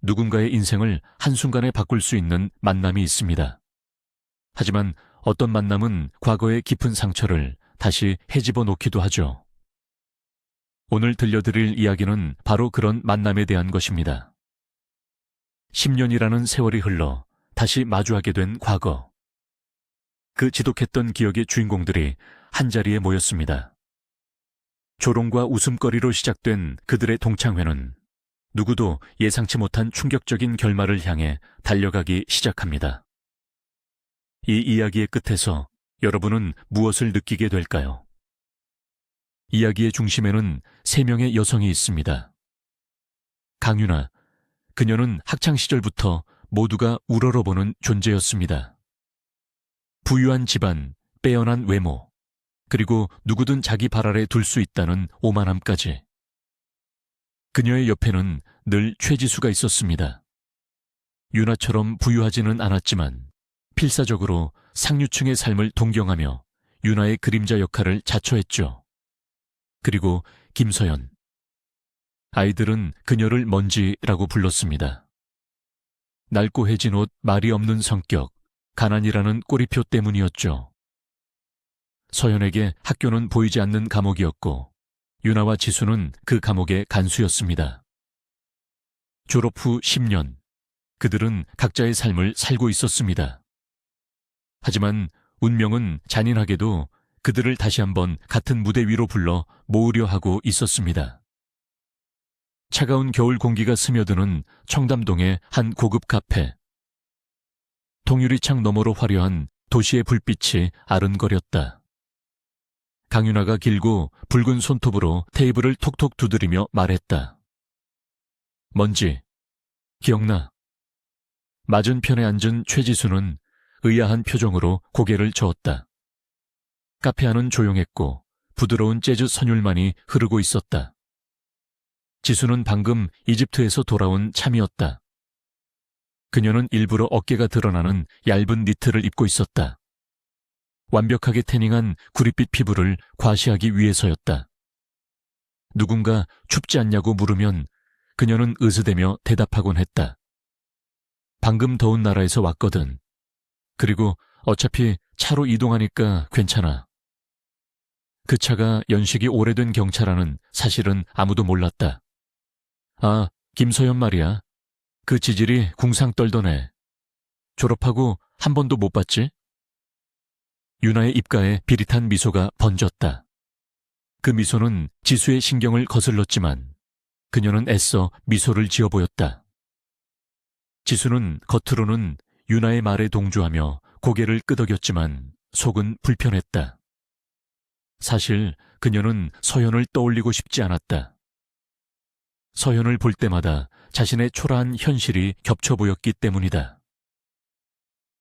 누군가의 인생을 한순간에 바꿀 수 있는 만남이 있습니다. 하지만 어떤 만남은 과거의 깊은 상처를 다시 헤집어 놓기도 하죠. 오늘 들려드릴 이야기는 바로 그런 만남에 대한 것입니다. 10년이라는 세월이 흘러 다시 마주하게 된 과거. 그 지독했던 기억의 주인공들이 한자리에 모였습니다. 조롱과 웃음거리로 시작된 그들의 동창회는 누구도 예상치 못한 충격적인 결말을 향해 달려가기 시작합니다. 이 이야기의 끝에서 여러분은 무엇을 느끼게 될까요? 이야기의 중심에는 3명의 여성이 있습니다. 강윤아, 그녀는 학창시절부터 모두가 우러러보는 존재였습니다. 부유한 집안, 빼어난 외모, 그리고 누구든 자기 발 아래 둘 수 있다는 오만함까지. 그녀의 옆에는 늘 최지수가 있었습니다. 윤아처럼 부유하지는 않았지만 필사적으로 상류층의 삶을 동경하며 윤아의 그림자 역할을 자처했죠. 그리고 김서연. 아이들은 그녀를 먼지라고 불렀습니다. 낡고해진 옷, 말이 없는 성격, 가난이라는 꼬리표 때문이었죠. 서연에게 학교는 보이지 않는 감옥이었고 윤아와 지수는 그 감옥의 간수였습니다. 졸업 후 10년, 그들은 각자의 삶을 살고 있었습니다. 하지만 운명은 잔인하게도 그들을 다시 한번 같은 무대 위로 불러 모으려 하고 있었습니다. 차가운 겨울 공기가 스며드는 청담동의 한 고급 카페. 통유리창 너머로 화려한 도시의 불빛이 아른거렸다. 강윤아가 길고 붉은 손톱으로 테이블을 톡톡 두드리며 말했다. 먼지, 기억나? 맞은편에 앉은 최지수는 의아한 표정으로 고개를 저었다. 카페 안은 조용했고 부드러운 재즈 선율만이 흐르고 있었다. 지수는 방금 이집트에서 돌아온 참이었다. 그녀는 일부러 어깨가 드러나는 얇은 니트를 입고 있었다. 완벽하게 태닝한 구릿빛 피부를 과시하기 위해서였다. 누군가 춥지 않냐고 물으면 그녀는 으스대며 대답하곤 했다. 방금 더운 나라에서 왔거든. 그리고 어차피 차로 이동하니까 괜찮아. 그 차가 연식이 오래된 경차라는 사실은 아무도 몰랐다. 아, 김서연 말이야. 그 지질이 궁상 떨던 애. 졸업하고 한 번도 못 봤지? 윤아의 입가에 비릿한 미소가 번졌다. 그 미소는 지수의 신경을 거슬렀지만 그녀는 애써 미소를 지어 보였다. 지수는 겉으로는 윤아의 말에 동조하며 고개를 끄덕였지만 속은 불편했다. 사실 그녀는 서연을 떠올리고 싶지 않았다. 서연을 볼 때마다 자신의 초라한 현실이 겹쳐 보였기 때문이다.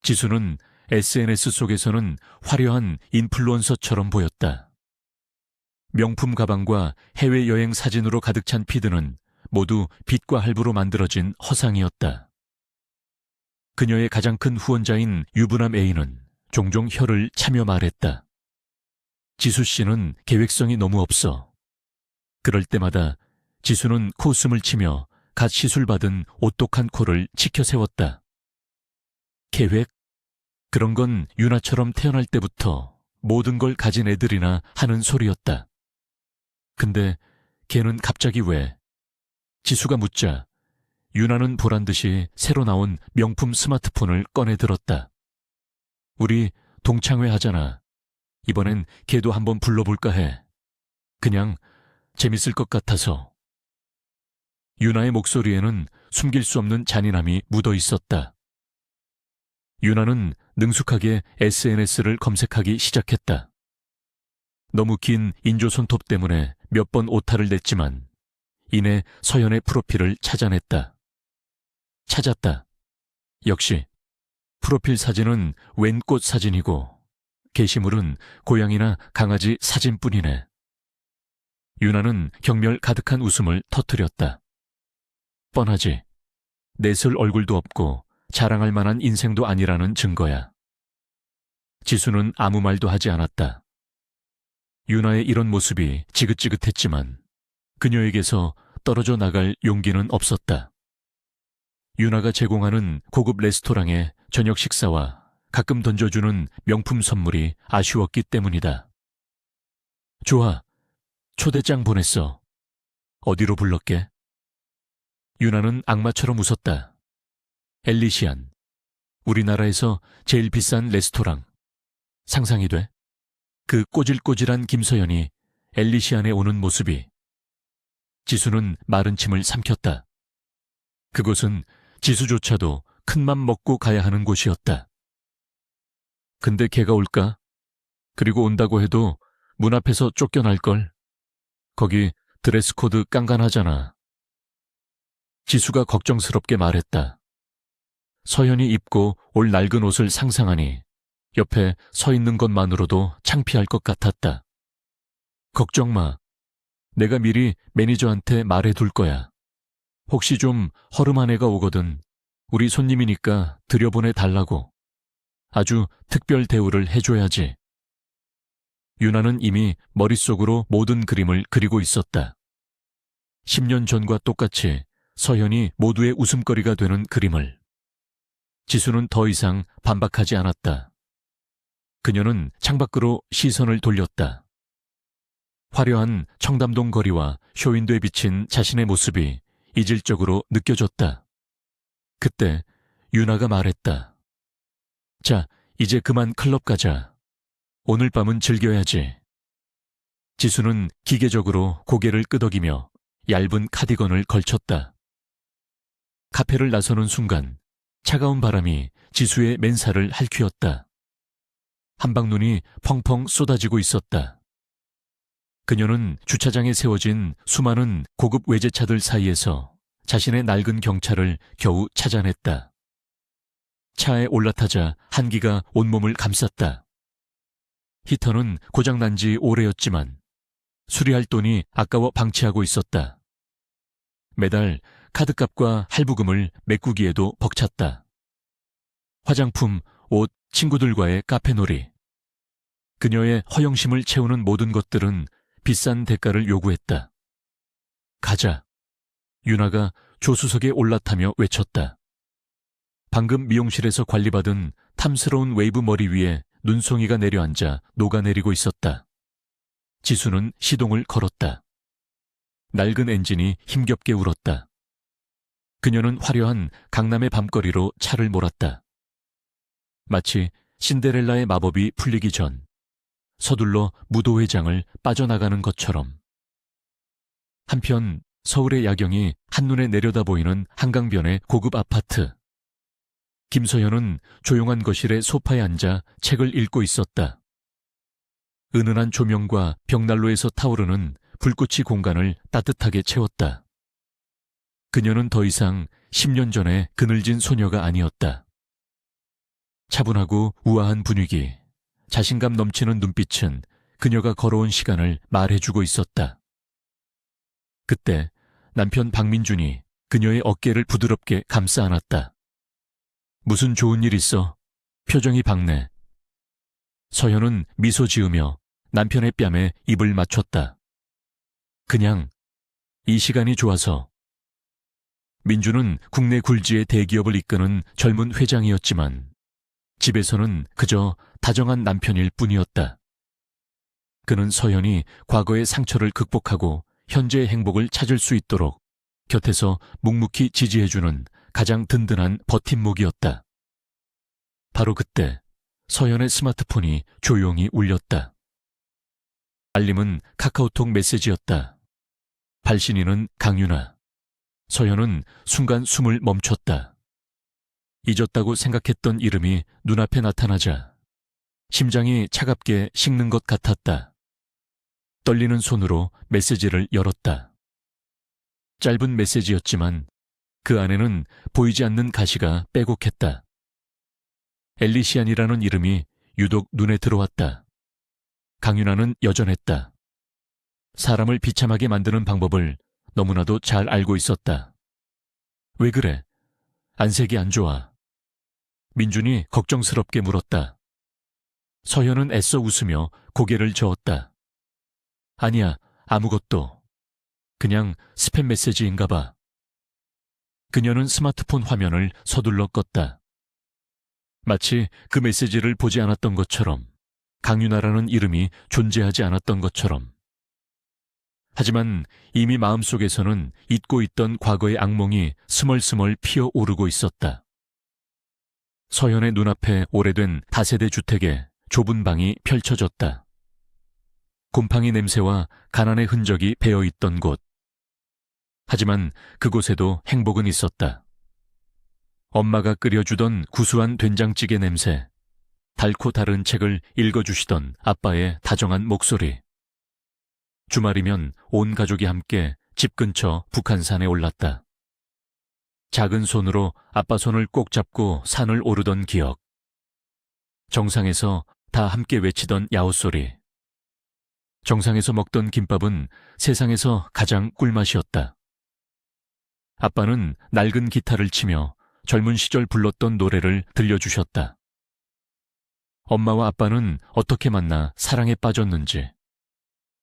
지수는 SNS 속에서는 화려한 인플루언서처럼 보였다. 명품 가방과 해외여행 사진으로 가득 찬 피드는 모두 빚과 할부로 만들어진 허상이었다. 그녀의 가장 큰 후원자인 유부남 A는 종종 혀를 차며 말했다. 지수 씨는 계획성이 너무 없어. 그럴 때마다 지수는 코웃음을 치며 갓 시술받은 오똑한 코를 치켜 세웠다. 계획? 그런 건 윤아처럼 태어날 때부터 모든 걸 가진 애들이나 하는 소리였다. 근데 걔는 갑자기 왜? 지수가 묻자 윤아는 보란듯이 새로 나온 명품 스마트폰을 꺼내 들었다. 우리 동창회 하잖아. 이번엔 걔도 한번 불러볼까 해. 그냥 재밌을 것 같아서. 윤아의 목소리에는 숨길 수 없는 잔인함이 묻어 있었다. 윤아는 능숙하게 SNS를 검색하기 시작했다. 너무 긴 인조 손톱 때문에 몇 번 오타를 냈지만 이내 서연의 프로필을 찾아냈다. 찾았다. 역시 프로필 사진은 웬 꽃 사진이고 게시물은 고양이나 강아지 사진뿐이네. 윤아는 경멸 가득한 웃음을 터뜨렸다. 뻔하지. 내설 얼굴도 없고 자랑할 만한 인생도 아니라는 증거야. 지수는 아무 말도 하지 않았다. 윤아의 이런 모습이 지긋지긋했지만 그녀에게서 떨어져 나갈 용기는 없었다. 유나가 제공하는 고급 레스토랑의 저녁 식사와 가끔 던져주는 명품 선물이 아쉬웠기 때문이다. 좋아. 초대장 보냈어. 어디로 불렀게? 유나는 악마처럼 웃었다. 엘리시안. 우리나라에서 제일 비싼 레스토랑. 상상이 돼? 그 꼬질꼬질한 김서연이 엘리시안에 오는 모습이. 지수는 마른 침을 삼켰다. 그곳은 지수조차도 큰맘 먹고 가야 하는 곳이었다. 근데 걔가 올까? 그리고 온다고 해도 문 앞에서 쫓겨날걸. 거기 드레스 코드 깐깐하잖아. 지수가 걱정스럽게 말했다. 서연이 입고 올 낡은 옷을 상상하니 옆에 서 있는 것만으로도 창피할 것 같았다. 걱정 마. 내가 미리 매니저한테 말해둘 거야. 혹시 좀 허름한 애가 오거든 우리 손님이니까 들여보내 달라고. 아주 특별 대우를 해줘야지. 유나는 이미 머릿속으로 모든 그림을 그리고 있었다. 10년 전과 똑같이 서현이 모두의 웃음거리가 되는 그림을. 지수는 더 이상 반박하지 않았다. 그녀는 창밖으로 시선을 돌렸다. 화려한 청담동 거리와 쇼윈도에 비친 자신의 모습이 이질적으로 느껴졌다. 그때 유나가 말했다. 자, 이제 그만 클럽 가자. 오늘 밤은 즐겨야지. 지수는 기계적으로 고개를 끄덕이며 얇은 카디건을 걸쳤다. 카페를 나서는 순간 차가운 바람이 지수의 맨살을 할퀴었다. 한방눈이 펑펑 쏟아지고 있었다. 그녀는 주차장에 세워진 수많은 고급 외제차들 사이에서 자신의 낡은 경차를 겨우 찾아냈다. 차에 올라타자 한기가 온몸을 감쌌다. 히터는 고장난 지 오래였지만 수리할 돈이 아까워 방치하고 있었다. 매달 카드값과 할부금을 메꾸기에도 벅찼다. 화장품, 옷, 친구들과의 카페놀이. 그녀의 허영심을 채우는 모든 것들은 비싼 대가를 요구했다. 가자. 유나가 조수석에 올라타며 외쳤다. 방금 미용실에서 관리받은 탐스러운 웨이브 머리 위에 눈송이가 내려앉아 녹아내리고 있었다. 지수는 시동을 걸었다. 낡은 엔진이 힘겹게 울었다. 그녀는 화려한 강남의 밤거리로 차를 몰았다. 마치 신데렐라의 마법이 풀리기 전 서둘러 무도회장을 빠져나가는 것처럼. 한편 서울의 야경이 한눈에 내려다 보이는 한강변의 고급 아파트. 김서연은 조용한 거실의 소파에 앉아 책을 읽고 있었다. 은은한 조명과 벽난로에서 타오르는 불꽃이 공간을 따뜻하게 채웠다. 그녀는 더 이상 10년 전의 그늘진 소녀가 아니었다. 차분하고 우아한 분위기, 자신감 넘치는 눈빛은 그녀가 걸어온 시간을 말해주고 있었다. 그때 남편 박민준이 그녀의 어깨를 부드럽게 감싸 안았다. 무슨 좋은 일 있어? 표정이 밝네. 서현은 미소 지으며 남편의 뺨에 입을 맞췄다. 그냥 이 시간이 좋아서. 민주는 국내 굴지의 대기업을 이끄는 젊은 회장이었지만 집에서는 그저 다정한 남편일 뿐이었다. 그는 서현이 과거의 상처를 극복하고 현재의 행복을 찾을 수 있도록 곁에서 묵묵히 지지해주는 가장 든든한 버팀목이었다. 바로 그때 서현의 스마트폰이 조용히 울렸다. 알림은 카카오톡 메시지였다. 발신인은 강유나. 서현은 순간 숨을 멈췄다. 잊었다고 생각했던 이름이 눈앞에 나타나자 심장이 차갑게 식는 것 같았다. 떨리는 손으로 메시지를 열었다. 짧은 메시지였지만 그 안에는 보이지 않는 가시가 빼곡했다. 엘리시안이라는 이름이 유독 눈에 들어왔다. 강윤아는 여전했다. 사람을 비참하게 만드는 방법을 너무나도 잘 알고 있었다. 왜 그래? 안색이 안 좋아. 민준이 걱정스럽게 물었다. 서현은 애써 웃으며 고개를 저었다. 아니야, 아무것도. 그냥 스팸 메시지인가 봐. 그녀는 스마트폰 화면을 서둘러 껐다. 마치 그 메시지를 보지 않았던 것처럼, 강윤아라는 이름이 존재하지 않았던 것처럼. 하지만 이미 마음속에서는 잊고 있던 과거의 악몽이 스멀스멀 피어오르고 있었다. 서연의 눈앞에 오래된 다세대 주택에 좁은 방이 펼쳐졌다. 곰팡이 냄새와 가난의 흔적이 배어있던 곳. 하지만 그곳에도 행복은 있었다. 엄마가 끓여주던 구수한 된장찌개 냄새, 달고 다른 책을 읽어주시던 아빠의 다정한 목소리. 주말이면 온 가족이 함께 집 근처 북한산에 올랐다. 작은 손으로 아빠 손을 꼭 잡고 산을 오르던 기억. 정상에서 다 함께 외치던 야호소리. 정상에서 먹던 김밥은 세상에서 가장 꿀맛이었다. 아빠는 낡은 기타를 치며 젊은 시절 불렀던 노래를 들려주셨다. 엄마와 아빠는 어떻게 만나 사랑에 빠졌는지,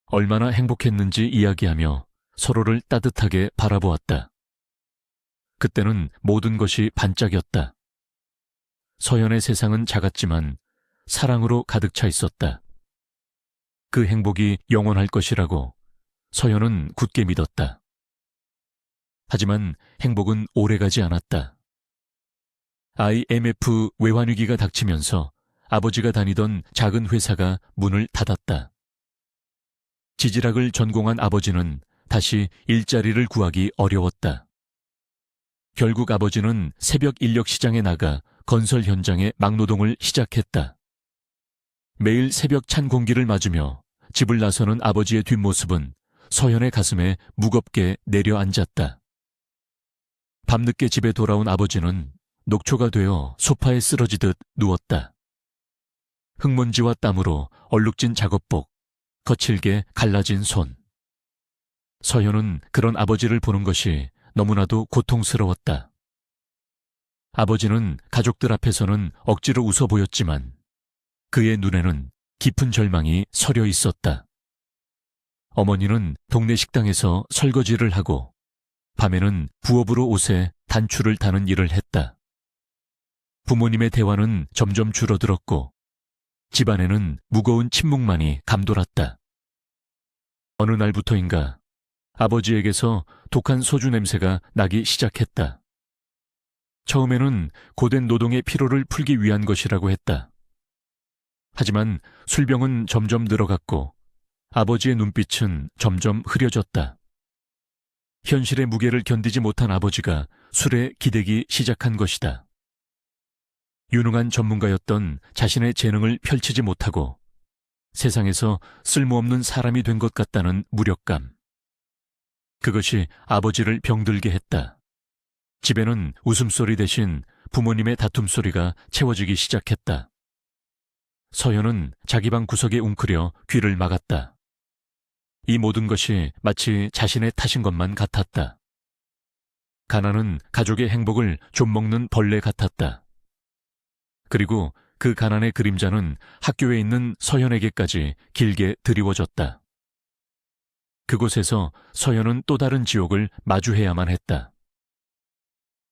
얼마나 행복했는지 이야기하며 서로를 따뜻하게 바라보았다. 그때는 모든 것이 반짝였다. 서연의 세상은 작았지만 사랑으로 가득 차 있었다. 그 행복이 영원할 것이라고 서연은 굳게 믿었다. 하지만 행복은 오래가지 않았다. IMF 외환위기가 닥치면서 아버지가 다니던 작은 회사가 문을 닫았다. 지질학을 전공한 아버지는 다시 일자리를 구하기 어려웠다. 결국 아버지는 새벽 인력 시장에 나가 건설 현장의 막노동을 시작했다. 매일 새벽 찬 공기를 맞으며 집을 나서는 아버지의 뒷모습은 서연의 가슴에 무겁게 내려앉았다. 밤늦게 집에 돌아온 아버지는 녹초가 되어 소파에 쓰러지듯 누웠다. 흙먼지와 땀으로 얼룩진 작업복, 거칠게 갈라진 손. 서연은 그런 아버지를 보는 것이 너무나도 고통스러웠다. 아버지는 가족들 앞에서는 억지로 웃어 보였지만 그의 눈에는 깊은 절망이 서려 있었다. 어머니는 동네 식당에서 설거지를 하고 밤에는 부업으로 옷에 단추를 다는 일을 했다. 부모님의 대화는 점점 줄어들었고 집안에는 무거운 침묵만이 감돌았다. 어느 날부터인가 아버지에게서 독한 소주 냄새가 나기 시작했다. 처음에는 고된 노동의 피로를 풀기 위한 것이라고 했다. 하지만 술병은 점점 늘어갔고 아버지의 눈빛은 점점 흐려졌다. 현실의 무게를 견디지 못한 아버지가 술에 기대기 시작한 것이다. 유능한 전문가였던 자신의 재능을 펼치지 못하고 세상에서 쓸모없는 사람이 된 것 같다는 무력감. 그것이 아버지를 병들게 했다. 집에는 웃음소리 대신 부모님의 다툼 소리가 채워지기 시작했다. 서연은 자기 방 구석에 웅크려 귀를 막았다. 이 모든 것이 마치 자신의 탓인 것만 같았다. 가난은 가족의 행복을 좀먹는 벌레 같았다. 그리고 그 가난의 그림자는 학교에 있는 서연에게까지 길게 드리워졌다. 그곳에서 서연은 또 다른 지옥을 마주해야만 했다.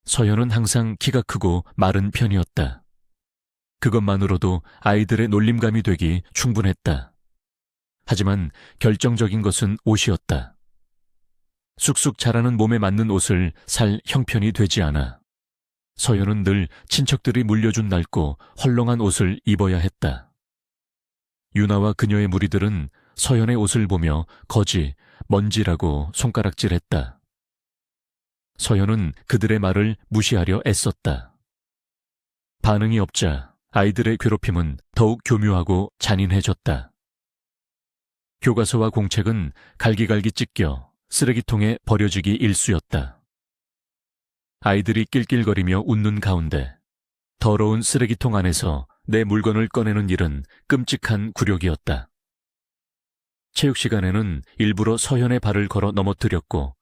서연은 항상 키가 크고 마른 편이었다. 그것만으로도 아이들의 놀림감이 되기 충분했다. 하지만 결정적인 것은 옷이었다. 쑥쑥 자라는 몸에 맞는 옷을 살 형편이 되지 않아 서연은 늘 친척들이 물려준 낡고 헐렁한 옷을 입어야 했다. 유나와 그녀의 무리들은 서연의 옷을 보며 거지, 먼지라고 손가락질했다. 서연은 그들의 말을 무시하려 애썼다. 반응이 없자 아이들의 괴롭힘은 더욱 교묘하고 잔인해졌다. 교과서와 공책은 갈기갈기 찢겨 쓰레기통에 버려지기 일쑤였다. 아이들이 낄낄거리며 웃는 가운데 더러운 쓰레기통 안에서 내 물건을 꺼내는 일은 끔찍한 굴욕이었다. 체육 시간에는 일부러 서연의 발을 걸어 넘어뜨렸고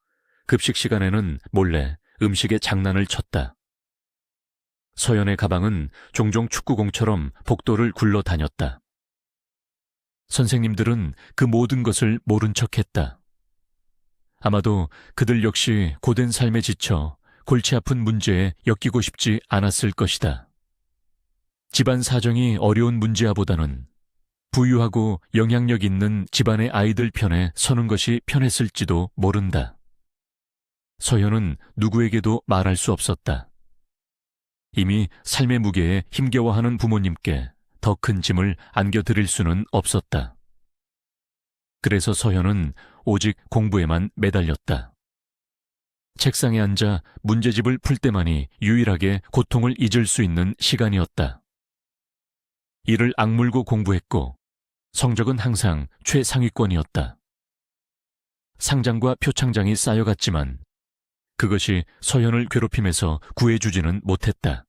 급식 시간에는 몰래 음식에 장난을 쳤다. 서연의 가방은 종종 축구공처럼 복도를 굴러다녔다. 선생님들은 그 모든 것을 모른 척했다. 아마도 그들 역시 고된 삶에 지쳐 골치 아픈 문제에 엮이고 싶지 않았을 것이다. 집안 사정이 어려운 문제아보다는 부유하고 영향력 있는 집안의 아이들 편에 서는 것이 편했을지도 모른다. 서현은 누구에게도 말할 수 없었다. 이미 삶의 무게에 힘겨워하는 부모님께 더 큰 짐을 안겨드릴 수는 없었다. 그래서 서현은 오직 공부에만 매달렸다. 책상에 앉아 문제집을 풀 때만이 유일하게 고통을 잊을 수 있는 시간이었다. 이를 악물고 공부했고 성적은 항상 최상위권이었다. 상장과 표창장이 쌓여갔지만 그것이 서현을 괴롭힘에서 구해주지는 못했다.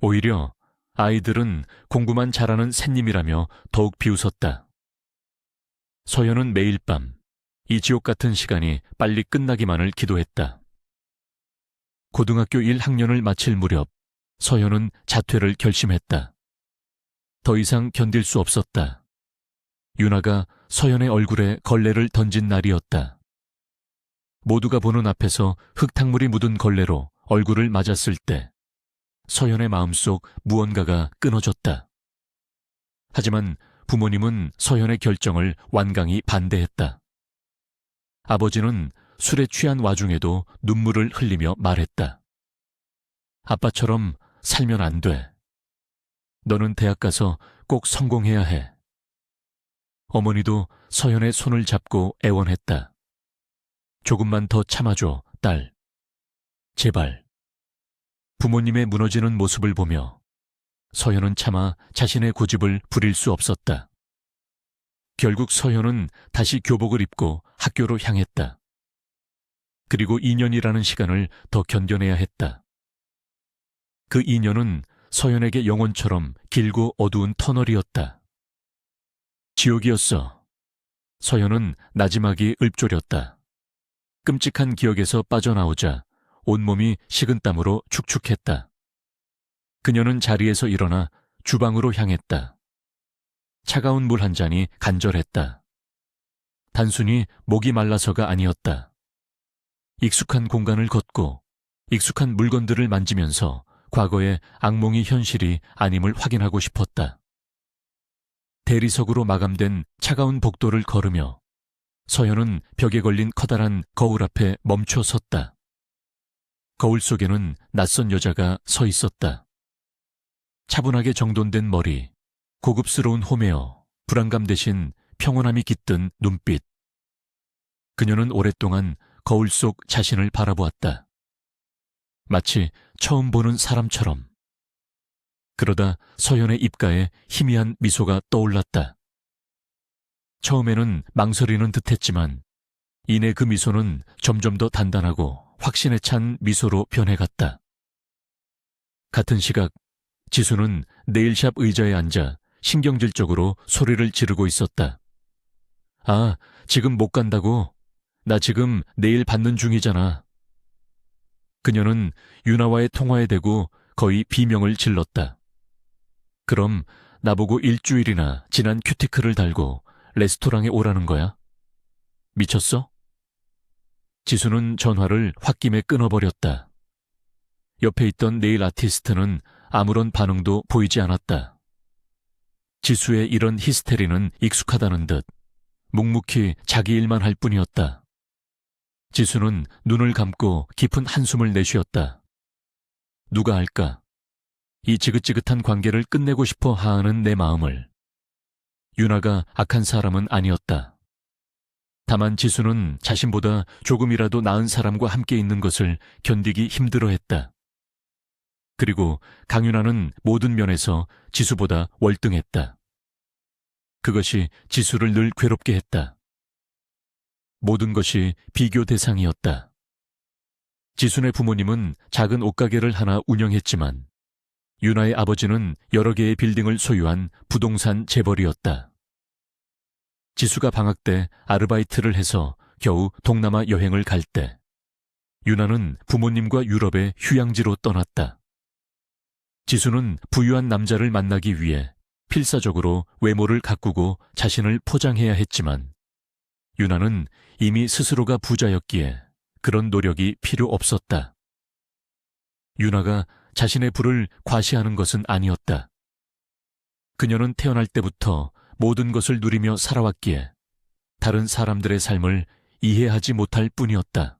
오히려 아이들은 공부만 잘하는 샌님이라며 더욱 비웃었다. 서현은 매일 밤 이 지옥 같은 시간이 빨리 끝나기만을 기도했다. 고등학교 1학년을 마칠 무렵 서현은 자퇴를 결심했다. 더 이상 견딜 수 없었다. 유나가 서현의 얼굴에 걸레를 던진 날이었다. 모두가 보는 앞에서 흙탕물이 묻은 걸레로 얼굴을 맞았을 때 서현의 마음속 무언가가 끊어졌다. 하지만 부모님은 서현의 결정을 완강히 반대했다. 아버지는 술에 취한 와중에도 눈물을 흘리며 말했다. 아빠처럼 살면 안 돼. 너는 대학 가서 꼭 성공해야 해. 어머니도 서현의 손을 잡고 애원했다. 조금만 더 참아줘, 딸. 제발. 부모님의 무너지는 모습을 보며 서현은 차마 자신의 고집을 부릴 수 없었다. 결국 서현은 다시 교복을 입고 학교로 향했다. 그리고 2년이라는 시간을 더 견뎌내야 했다. 그 2년은 서현에게 영혼처럼 길고 어두운 터널이었다. 지옥이었어. 서현은 나지막이 읊조렸다. 끔찍한 기억에서 빠져나오자 온몸이 식은땀으로 축축했다. 그녀는 자리에서 일어나 주방으로 향했다. 차가운 물 한 잔이 간절했다. 단순히 목이 말라서가 아니었다. 익숙한 공간을 걷고 익숙한 물건들을 만지면서 과거의 악몽이 현실이 아님을 확인하고 싶었다. 대리석으로 마감된 차가운 복도를 걸으며 서현은 벽에 걸린 커다란 거울 앞에 멈춰 섰다. 거울 속에는 낯선 여자가 서 있었다. 차분하게 정돈된 머리, 고급스러운 홈웨어, 불안감 대신 평온함이 깃든 눈빛. 그녀는 오랫동안 거울 속 자신을 바라보았다. 마치 처음 보는 사람처럼. 그러다 서현의 입가에 희미한 미소가 떠올랐다. 처음에는 망설이는 듯했지만 이내 그 미소는 점점 더 단단하고 확신에 찬 미소로 변해갔다. 같은 시각 지수는 네일샵 의자에 앉아 신경질적으로 소리를 지르고 있었다. 아, 지금 못 간다고? 나 지금 네일 받는 중이잖아. 그녀는 유나와의 통화에 대고 거의 비명을 질렀다. 그럼 나보고 일주일이나 진한 큐티클을 달고 레스토랑에 오라는 거야? 미쳤어? 지수는 전화를 홧김에 끊어버렸다. 옆에 있던 네일 아티스트는 아무런 반응도 보이지 않았다. 지수의 이런 히스테리는 익숙하다는 듯 묵묵히 자기 일만 할 뿐이었다. 지수는 눈을 감고 깊은 한숨을 내쉬었다. 누가 알까? 이 지긋지긋한 관계를 끝내고 싶어 하는 내 마음을. 유나가 악한 사람은 아니었다. 다만 지수는 자신보다 조금이라도 나은 사람과 함께 있는 것을 견디기 힘들어했다. 그리고 강유나는 모든 면에서 지수보다 월등했다. 그것이 지수를 늘 괴롭게 했다. 모든 것이 비교 대상이었다. 지수네 부모님은 작은 옷가게를 하나 운영했지만 유나의 아버지는 여러 개의 빌딩을 소유한 부동산 재벌이었다. 지수가 방학 때 아르바이트를 해서 겨우 동남아 여행을 갈 때 유나는 부모님과 유럽의 휴양지로 떠났다. 지수는 부유한 남자를 만나기 위해 필사적으로 외모를 가꾸고 자신을 포장해야 했지만 유나는 이미 스스로가 부자였기에 그런 노력이 필요 없었다. 유나가 자신의 부를 과시하는 것은 아니었다. 그녀는 태어날 때부터 모든 것을 누리며 살아왔기에 다른 사람들의 삶을 이해하지 못할 뿐이었다.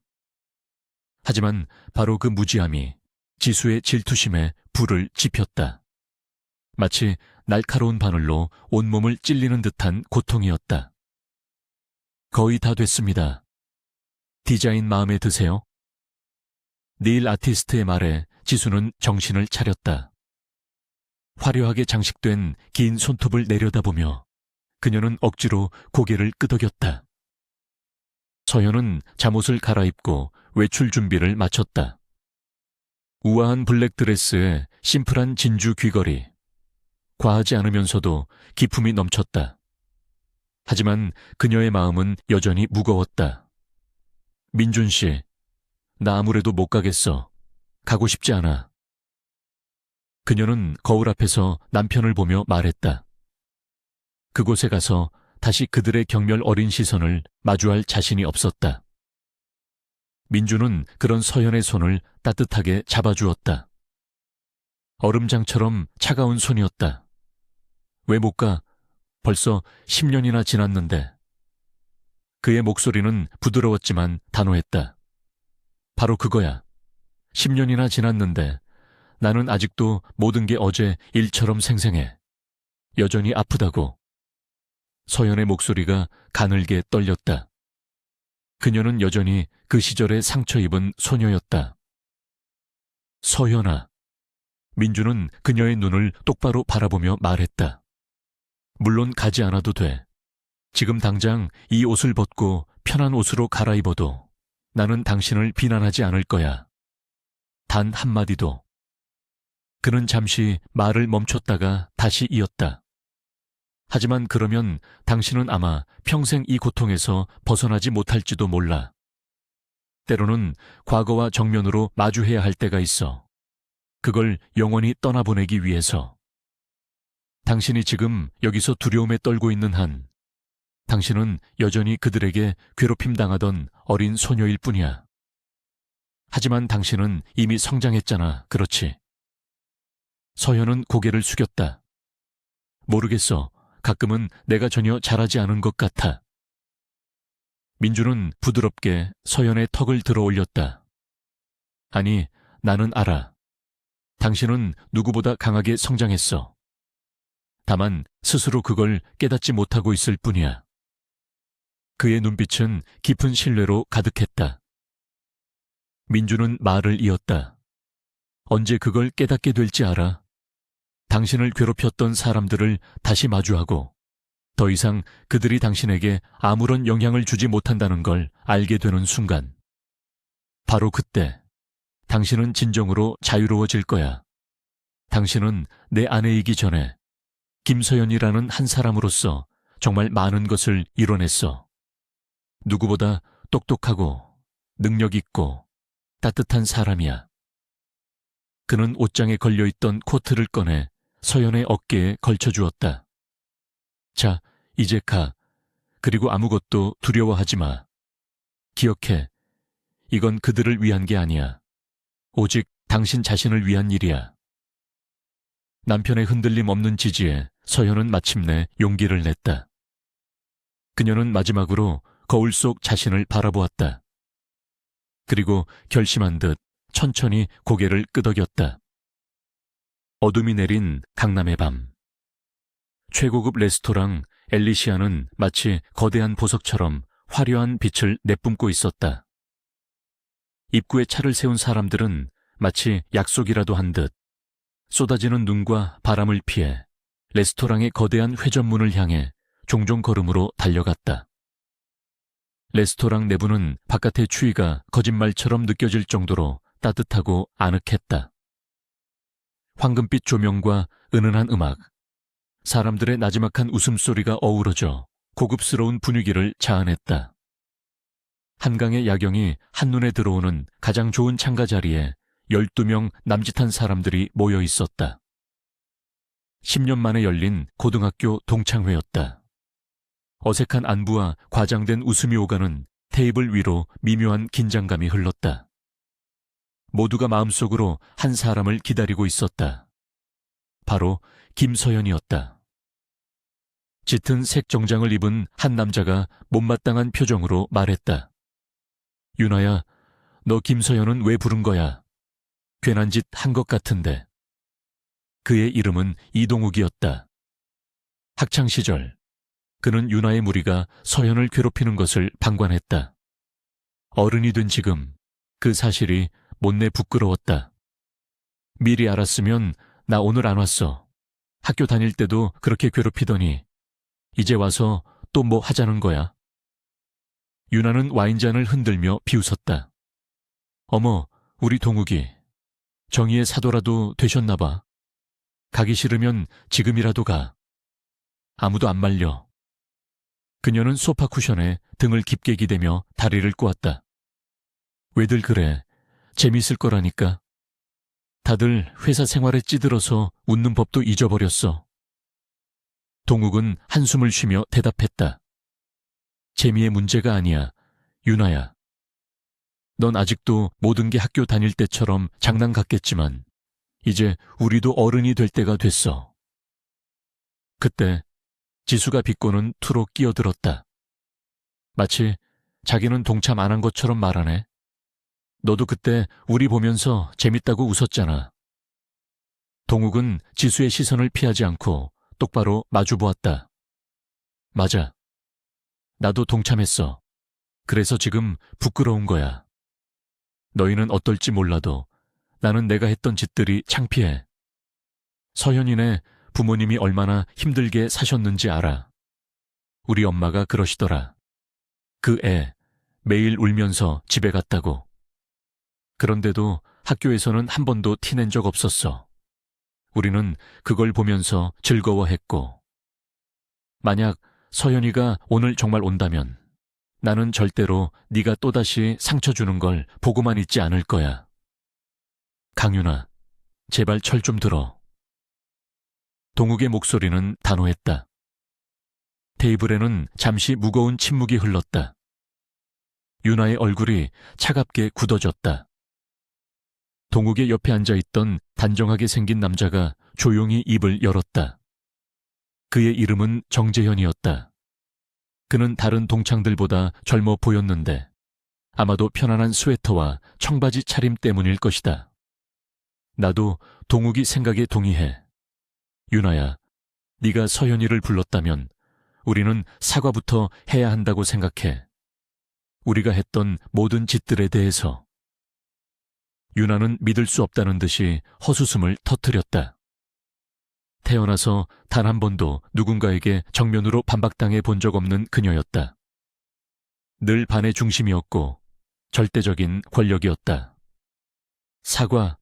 하지만 바로 그 무지함이 지수의 질투심에 불을 지폈다. 마치 날카로운 바늘로 온몸을 찔리는 듯한 고통이었다. 거의 다 됐습니다. 디자인 마음에 드세요? 닐 아티스트의 말에 지수는 정신을 차렸다. 화려하게 장식된 긴 손톱을 내려다보며 그녀는 억지로 고개를 끄덕였다. 서연은 잠옷을 갈아입고 외출 준비를 마쳤다. 우아한 블랙 드레스에 심플한 진주 귀걸이. 과하지 않으면서도 기품이 넘쳤다. 하지만 그녀의 마음은 여전히 무거웠다. 민준 씨, 나 아무래도 못 가겠어. 가고 싶지 않아. 그녀는 거울 앞에서 남편을 보며 말했다. 그곳에 가서 다시 그들의 경멸 어린 시선을 마주할 자신이 없었다. 민주는 그런 서연의 손을 따뜻하게 잡아주었다. 얼음장처럼 차가운 손이었다. 왜 못 가? 벌써 10년이나 지났는데. 그의 목소리는 부드러웠지만 단호했다. 바로 그거야. 10년이나 지났는데 나는 아직도 모든 게 어제 일처럼 생생해. 여전히 아프다고. 서연의 목소리가 가늘게 떨렸다. 그녀는 여전히 그 시절에 상처 입은 소녀였다. 서연아. 민주는 그녀의 눈을 똑바로 바라보며 말했다. 물론 가지 않아도 돼. 지금 당장 이 옷을 벗고 편한 옷으로 갈아입어도 나는 당신을 비난하지 않을 거야. 단 한마디도. 그는 잠시 말을 멈췄다가 다시 이었다. 하지만 그러면 당신은 아마 평생 이 고통에서 벗어나지 못할지도 몰라. 때로는 과거와 정면으로 마주해야 할 때가 있어. 그걸 영원히 떠나보내기 위해서. 당신이 지금 여기서 두려움에 떨고 있는 한 당신은 여전히 그들에게 괴롭힘 당하던 어린 소녀일 뿐이야. 하지만 당신은 이미 성장했잖아, 그렇지? 서연은 고개를 숙였다. 모르겠어. 가끔은 내가 전혀 잘하지 않은 것 같아. 민주는 부드럽게 서연의 턱을 들어 올렸다. 아니, 나는 알아. 당신은 누구보다 강하게 성장했어. 다만 스스로 그걸 깨닫지 못하고 있을 뿐이야. 그의 눈빛은 깊은 신뢰로 가득했다. 민주는 말을 이었다. 언제 그걸 깨닫게 될지 알아? 당신을 괴롭혔던 사람들을 다시 마주하고 더 이상 그들이 당신에게 아무런 영향을 주지 못한다는 걸 알게 되는 순간. 바로 그때 당신은 진정으로 자유로워질 거야. 당신은 내 아내이기 전에 김서연이라는 한 사람으로서 정말 많은 것을 이뤄냈어. 누구보다 똑똑하고 능력 있고 따뜻한 사람이야. 그는 옷장에 걸려있던 코트를 꺼내 서연의 어깨에 걸쳐주었다. 자, 이제 가. 그리고 아무것도 두려워하지 마. 기억해. 이건 그들을 위한 게 아니야. 오직 당신 자신을 위한 일이야. 남편의 흔들림 없는 지지에 서연은 마침내 용기를 냈다. 그녀는 마지막으로 거울 속 자신을 바라보았다. 그리고 결심한 듯 천천히 고개를 끄덕였다. 어둠이 내린 강남의 밤. 최고급 레스토랑 엘리시아는 마치 거대한 보석처럼 화려한 빛을 내뿜고 있었다. 입구에 차를 세운 사람들은 마치 약속이라도 한 듯 쏟아지는 눈과 바람을 피해 레스토랑의 거대한 회전문을 향해 종종 걸음으로 달려갔다. 레스토랑 내부는 바깥의 추위가 거짓말처럼 느껴질 정도로 따뜻하고 아늑했다. 황금빛 조명과 은은한 음악, 사람들의 나지막한 웃음소리가 어우러져 고급스러운 분위기를 자아냈다. 한강의 야경이 한눈에 들어오는 가장 좋은 창가 자리에 12명 남짓한 사람들이 모여 있었다. 10년 만에 열린 고등학교 동창회였다. 어색한 안부와 과장된 웃음이 오가는 테이블 위로 미묘한 긴장감이 흘렀다. 모두가 마음속으로 한 사람을 기다리고 있었다. 바로 김서연이었다. 짙은 색 정장을 입은 한 남자가 못마땅한 표정으로 말했다. 윤아야, 너 김서연은 왜 부른 거야? 괜한 짓 한 것 같은데. 그의 이름은 이동욱이었다. 학창시절 그는 윤아의 무리가 서연을 괴롭히는 것을 방관했다. 어른이 된 지금 그 사실이 못내 부끄러웠다. 미리 알았으면 나 오늘 안 왔어. 학교 다닐 때도 그렇게 괴롭히더니 이제 와서 또 뭐 하자는 거야? 윤아는 와인잔을 흔들며 비웃었다. 어머, 우리 동욱이 정의의 사도라도 되셨나 봐. 가기 싫으면 지금이라도 가. 아무도 안 말려. 그녀는 소파 쿠션에 등을 깊게 기대며 다리를 꼬았다. 왜들 그래? 재밌을 거라니까. 다들 회사 생활에 찌들어서 웃는 법도 잊어버렸어. 동욱은 한숨을 쉬며 대답했다. 재미의 문제가 아니야, 윤아야. 넌 아직도 모든 게 학교 다닐 때처럼 장난 같겠지만 이제 우리도 어른이 될 때가 됐어. 그때 지수가 비꼬는 투로 끼어들었다. 마치 자기는 동참 안 한 것처럼 말하네. 너도 그때 우리 보면서 재밌다고 웃었잖아. 동욱은 지수의 시선을 피하지 않고 똑바로 마주보았다. 맞아. 나도 동참했어. 그래서 지금 부끄러운 거야. 너희는 어떨지 몰라도 나는 내가 했던 짓들이 창피해. 서현이네 부모님이 얼마나 힘들게 사셨는지 알아. 우리 엄마가 그러시더라. 그 애 매일 울면서 집에 갔다고. 그런데도 학교에서는 한 번도 티낸 적 없었어. 우리는 그걸 보면서 즐거워했고. 만약 서연이가 오늘 정말 온다면 나는 절대로 네가 또다시 상처 주는 걸 보고만 있지 않을 거야. 강윤아, 제발 철 좀 들어. 동욱의 목소리는 단호했다. 테이블에는 잠시 무거운 침묵이 흘렀다. 윤아의 얼굴이 차갑게 굳어졌다. 동욱의 옆에 앉아있던 단정하게 생긴 남자가 조용히 입을 열었다. 그의 이름은 정재현이었다. 그는 다른 동창들보다 젊어 보였는데 아마도 편안한 스웨터와 청바지 차림 때문일 것이다. 나도 동욱이 생각에 동의해. 윤아야, 네가 서연이를 불렀다면 우리는 사과부터 해야 한다고 생각해. 우리가 했던 모든 짓들에 대해서. 윤아는 믿을 수 없다는 듯이 헛웃음을 터뜨렸다. 태어나서 단 한 번도 누군가에게 정면으로 반박당해 본 적 없는 그녀였다. 늘 반의 중심이었고 절대적인 권력이었다. 사과,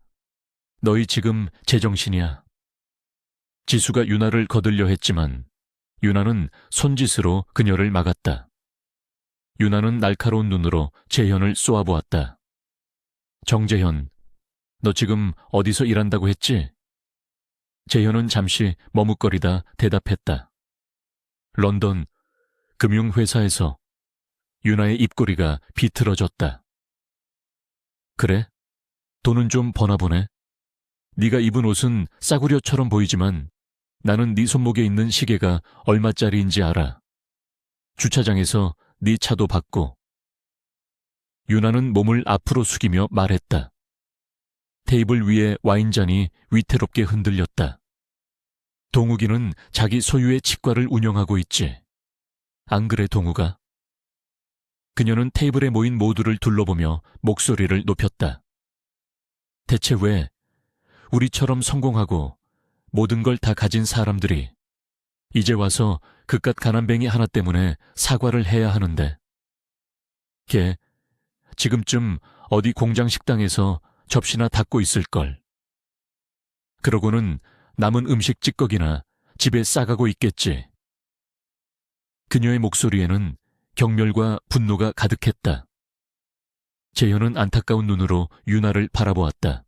너희 지금 제정신이야. 지수가 윤아를 거들려 했지만 윤아는 손짓으로 그녀를 막았다. 윤아는 날카로운 눈으로 재현을 쏘아보았다. 정재현, 너 지금 어디서 일한다고 했지? 재현은 잠시 머뭇거리다 대답했다. 런던 금융회사에서. 윤아의 입꼬리가 비틀어졌다. 그래? 돈은 좀 버나 보네. 네가 입은 옷은 싸구려처럼 보이지만 나는 네 손목에 있는 시계가 얼마짜리인지 알아. 주차장에서 네 차도 봤고. 윤아는 몸을 앞으로 숙이며 말했다. 테이블 위에 와인잔이 위태롭게 흔들렸다. 동욱이는 자기 소유의 치과를 운영하고 있지. 안 그래, 동욱아? 그녀는 테이블에 모인 모두를 둘러보며 목소리를 높였다. 대체 왜 우리처럼 성공하고 모든 걸 다 가진 사람들이 이제 와서 그깟 가난뱅이 하나 때문에 사과를 해야 하는데. 걔 지금쯤 어디 공장 식당에서 접시나 닦고 있을걸. 그러고는 남은 음식 찌꺼기나 집에 싸가고 있겠지. 그녀의 목소리에는 경멸과 분노가 가득했다. 재현은 안타까운 눈으로 윤아를 바라보았다.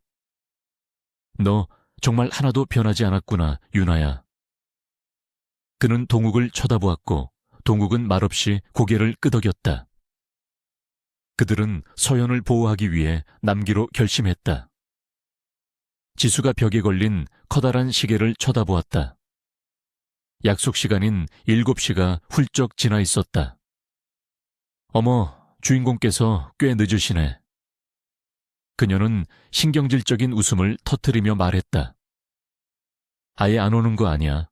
너 정말 하나도 변하지 않았구나, 윤아야. 그는 동욱을 쳐다보았고 동욱은 말없이 고개를 끄덕였다. 그들은 서연을 보호하기 위해 남기로 결심했다. 지수가 벽에 걸린 커다란 시계를 쳐다보았다. 약속 시간인 7시가 훌쩍 지나 있었다. 어머, 주인공께서 꽤 늦으시네. 그녀는 신경질적인 웃음을 터뜨리며 말했다. 아예 안 오는 거 아니야.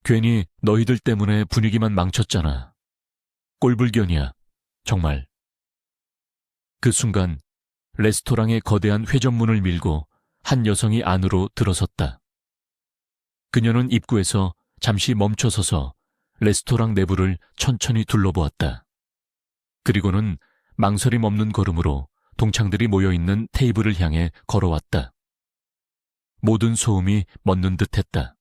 괜히 너희들 때문에 분위기만 망쳤잖아. 꼴불견이야, 정말. 그 순간 레스토랑의 거대한 회전문을 밀고 한 여성이 안으로 들어섰다. 그녀는 입구에서 잠시 멈춰서서 레스토랑 내부를 천천히 둘러보았다. 그리고는 망설임 없는 걸음으로 동창들이 모여있는 테이블을 향해 걸어왔다. 모든 소음이 멎는 듯했다.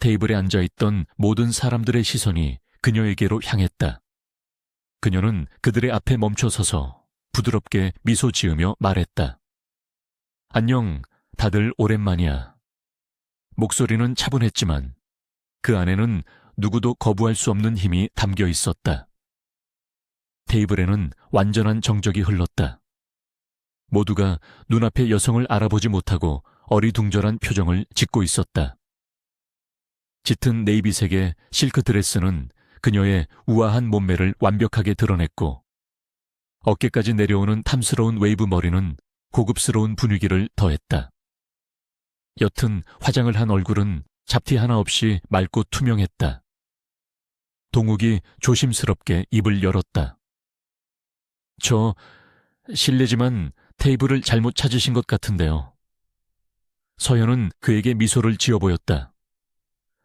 테이블에 앉아있던 모든 사람들의 시선이 그녀에게로 향했다. 그녀는 그들의 앞에 멈춰서서 부드럽게 미소 지으며 말했다. 안녕, 다들 오랜만이야. 목소리는 차분했지만 그 안에는 누구도 거부할 수 없는 힘이 담겨 있었다. 테이블에는 완전한 정적이 흘렀다. 모두가 눈앞의 여성을 알아보지 못하고 어리둥절한 표정을 짓고 있었다. 짙은 네이비색의 실크 드레스는 그녀의 우아한 몸매를 완벽하게 드러냈고 어깨까지 내려오는 탐스러운 웨이브 머리는 고급스러운 분위기를 더했다. 옅은 화장을 한 얼굴은 잡티 하나 없이 맑고 투명했다. 동욱이 조심스럽게 입을 열었다. 실례지만 테이블을 잘못 찾으신 것 같은데요. 서연은 그에게 미소를 지어 보였다.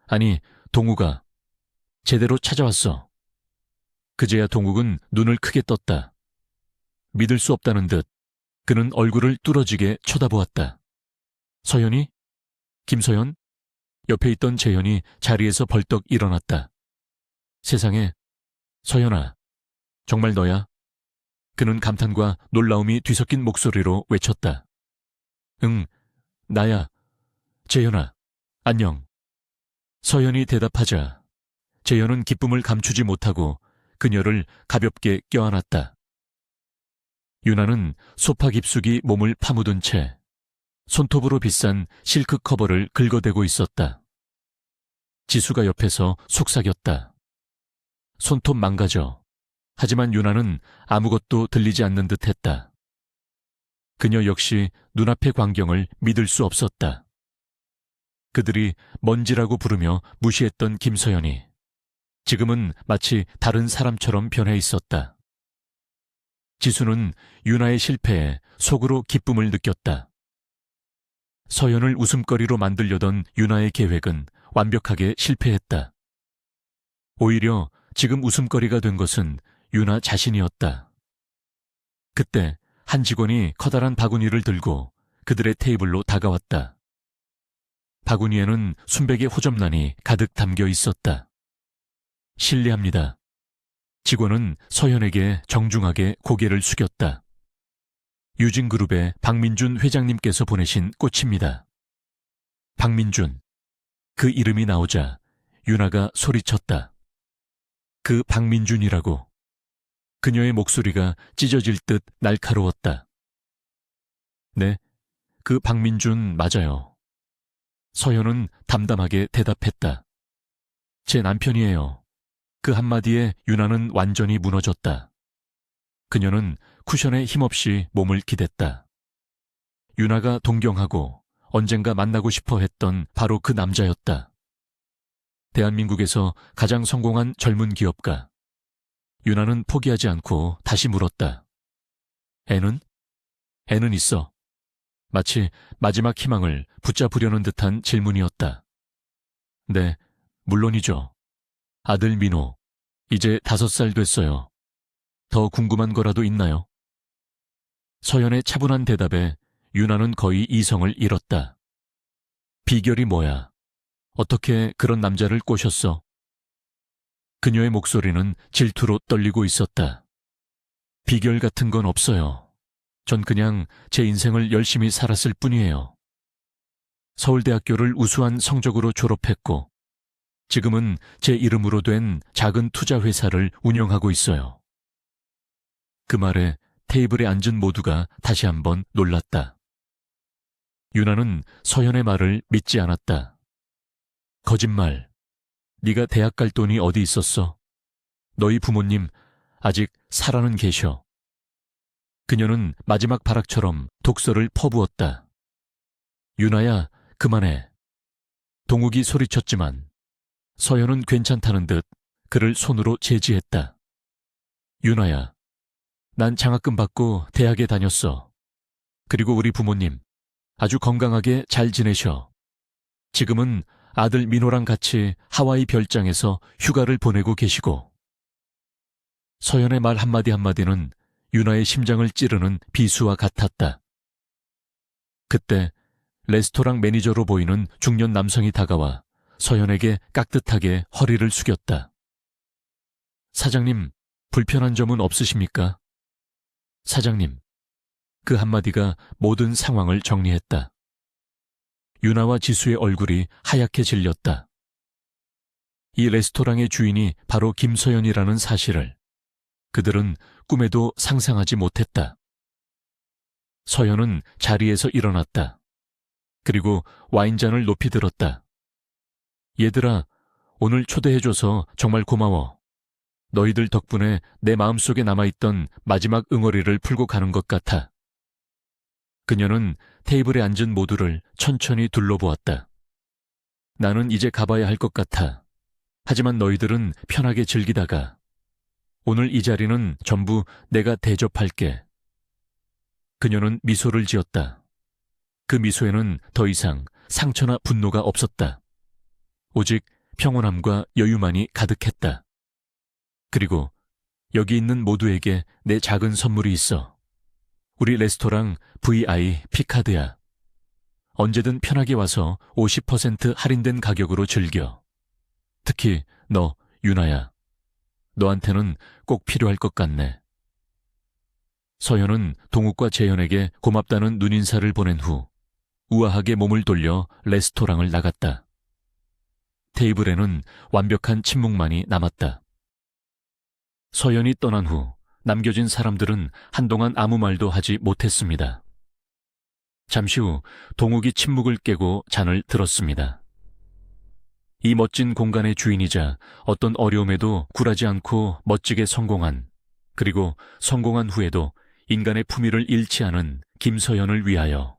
아니, 동욱아, 제대로 찾아왔어. 그제야 동욱은 눈을 크게 떴다. 믿을 수 없다는 듯 그는 얼굴을 뚫어지게 쳐다보았다. 서연이? 김서연? 옆에 있던 재현이 자리에서 벌떡 일어났다. 세상에, 서연아, 정말 너야? 그는 감탄과 놀라움이 뒤섞인 목소리로 외쳤다. 응, 나야. 재현아, 안녕. 서연이 대답하자 재현은 기쁨을 감추지 못하고 그녀를 가볍게 껴안았다. 유나는 소파 깊숙이 몸을 파묻은 채 손톱으로 비싼 실크 커버를 긁어대고 있었다. 지수가 옆에서 속삭였다. 손톱 망가져. 하지만 유나는 아무것도 들리지 않는 듯했다. 그녀 역시 눈앞의 광경을 믿을 수 없었다. 그들이 먼지라고 부르며 무시했던 김서연이 지금은 마치 다른 사람처럼 변해 있었다. 지수는 유나의 실패에 속으로 기쁨을 느꼈다. 서연을 웃음거리로 만들려던 유나의 계획은 완벽하게 실패했다. 오히려 지금 웃음거리가 된 것은 유나 자신이었다. 그때 한 직원이 커다란 바구니를 들고 그들의 테이블로 다가왔다. 바구니에는 순백의 호접란이 가득 담겨 있었다. 실례합니다. 직원은 서연에게 정중하게 고개를 숙였다. 유진그룹의 박민준 회장님께서 보내신 꽃입니다. 박민준. 그 이름이 나오자 유나가 소리쳤다. 그 박민준이라고. 그녀의 목소리가 찢어질 듯 날카로웠다. 네, 그 박민준 맞아요. 서연은 담담하게 대답했다. 제 남편이에요. 그 한마디에 유나는 완전히 무너졌다. 그녀는 쿠션에 힘없이 몸을 기댔다. 유나가 동경하고 언젠가 만나고 싶어 했던 바로 그 남자였다. 대한민국에서 가장 성공한 젊은 기업가. 유나는 포기하지 않고 다시 물었다. 애는? 애는 있어. 마치 마지막 희망을 붙잡으려는 듯한 질문이었다. 네, 물론이죠. 아들 민호, 이제 5살 됐어요. 더 궁금한 거라도 있나요? 서연의 차분한 대답에 유나는 거의 이성을 잃었다. 비결이 뭐야? 어떻게 그런 남자를 꼬셨어? 그녀의 목소리는 질투로 떨리고 있었다. 비결 같은 건 없어요. 전 그냥 제 인생을 열심히 살았을 뿐이에요. 서울대학교를 우수한 성적으로 졸업했고 지금은 제 이름으로 된 작은 투자회사를 운영하고 있어요. 그 말에 테이블에 앉은 모두가 다시 한번 놀랐다. 유나는 서연의 말을 믿지 않았다. 거짓말. 네가 대학 갈 돈이 어디 있었어? 너희 부모님 아직 살아는 계셔. 그녀는 마지막 발악처럼 독서를 퍼부었다. 유나야, 그만해. 동욱이 소리쳤지만 서연은 괜찮다는 듯 그를 손으로 제지했다. 유나야, 난 장학금 받고 대학에 다녔어. 그리고 우리 부모님 아주 건강하게 잘 지내셔. 지금은 아들 민호랑 같이 하와이 별장에서 휴가를 보내고 계시고. 서연의 말 한마디 한마디는 유나의 심장을 찌르는 비수와 같았다. 그때 레스토랑 매니저로 보이는 중년 남성이 다가와 서연에게 깍듯하게 허리를 숙였다. 사장님, 불편한 점은 없으십니까? 사장님. 그 한마디가 모든 상황을 정리했다. 유나와 지수의 얼굴이 하얗게 질렸다. 이 레스토랑의 주인이 바로 김서연이라는 사실을 그들은 꿈에도 상상하지 못했다. 서연은 자리에서 일어났다. 그리고 와인잔을 높이 들었다. 얘들아, 오늘 초대해줘서 정말 고마워. 너희들 덕분에 내 마음속에 남아있던 마지막 응어리를 풀고 가는 것 같아. 그녀는 테이블에 앉은 모두를 천천히 둘러보았다. 나는 이제 가봐야 할 것 같아. 하지만 너희들은 편하게 즐기다가 오늘 이 자리는 전부 내가 대접할게. 그녀는 미소를 지었다. 그 미소에는 더 이상 상처나 분노가 없었다. 오직 평온함과 여유만이 가득했다. 그리고 여기 있는 모두에게 내 작은 선물이 있어. 우리 레스토랑 VI 피카드야. 언제든 편하게 와서 50% 할인된 가격으로 즐겨. 특히 너, 유나야. 너한테는 꼭 필요할 것 같네. 서연은 동욱과 재현에게 고맙다는 눈인사를 보낸 후 우아하게 몸을 돌려 레스토랑을 나갔다. 테이블에는 완벽한 침묵만이 남았다. 서연이 떠난 후 남겨진 사람들은 한동안 아무 말도 하지 못했습니다. 잠시 후 동욱이 침묵을 깨고 잔을 들었습니다. 이 멋진 공간의 주인이자 어떤 어려움에도 굴하지 않고 멋지게 성공한, 그리고 성공한 후에도 인간의 품위를 잃지 않은 김서연을 위하여.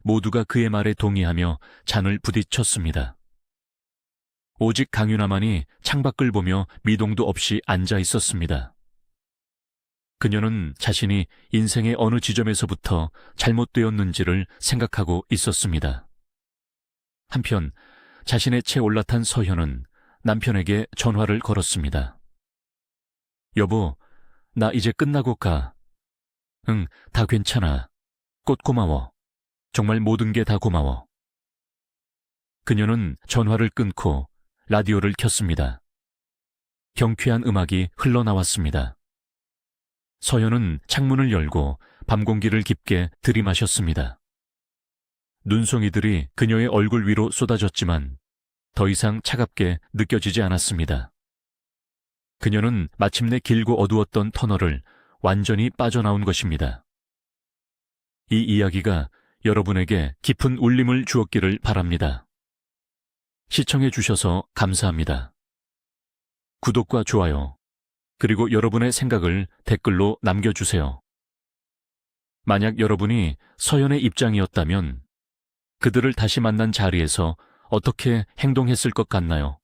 모두가 그의 말에 동의하며 잔을 부딪혔습니다. 오직 강윤아만이 창밖을 보며 미동도 없이 앉아 있었습니다. 그녀는 자신이 인생의 어느 지점에서부터 잘못되었는지를 생각하고 있었습니다. 한편 자신의 채 올라탄 서현은 남편에게 전화를 걸었습니다. 여보, 나 이제 끝나고 가. 응, 다 괜찮아. 꽃 고마워. 정말 모든 게 다 고마워. 그녀는 전화를 끊고 라디오를 켰습니다. 경쾌한 음악이 흘러나왔습니다. 서연은 창문을 열고 밤 공기를 깊게 들이마셨습니다. 눈송이들이 그녀의 얼굴 위로 쏟아졌지만 더 이상 차갑게 느껴지지 않았습니다. 그녀는 마침내 길고 어두웠던 터널을 완전히 빠져나온 것입니다. 이 이야기가 여러분에게 깊은 울림을 주었기를 바랍니다. 시청해 주셔서 감사합니다. 구독과 좋아요, 그리고 여러분의 생각을 댓글로 남겨주세요. 만약 여러분이 서연의 입장이었다면 그들을 다시 만난 자리에서 어떻게 행동했을 것 같나요?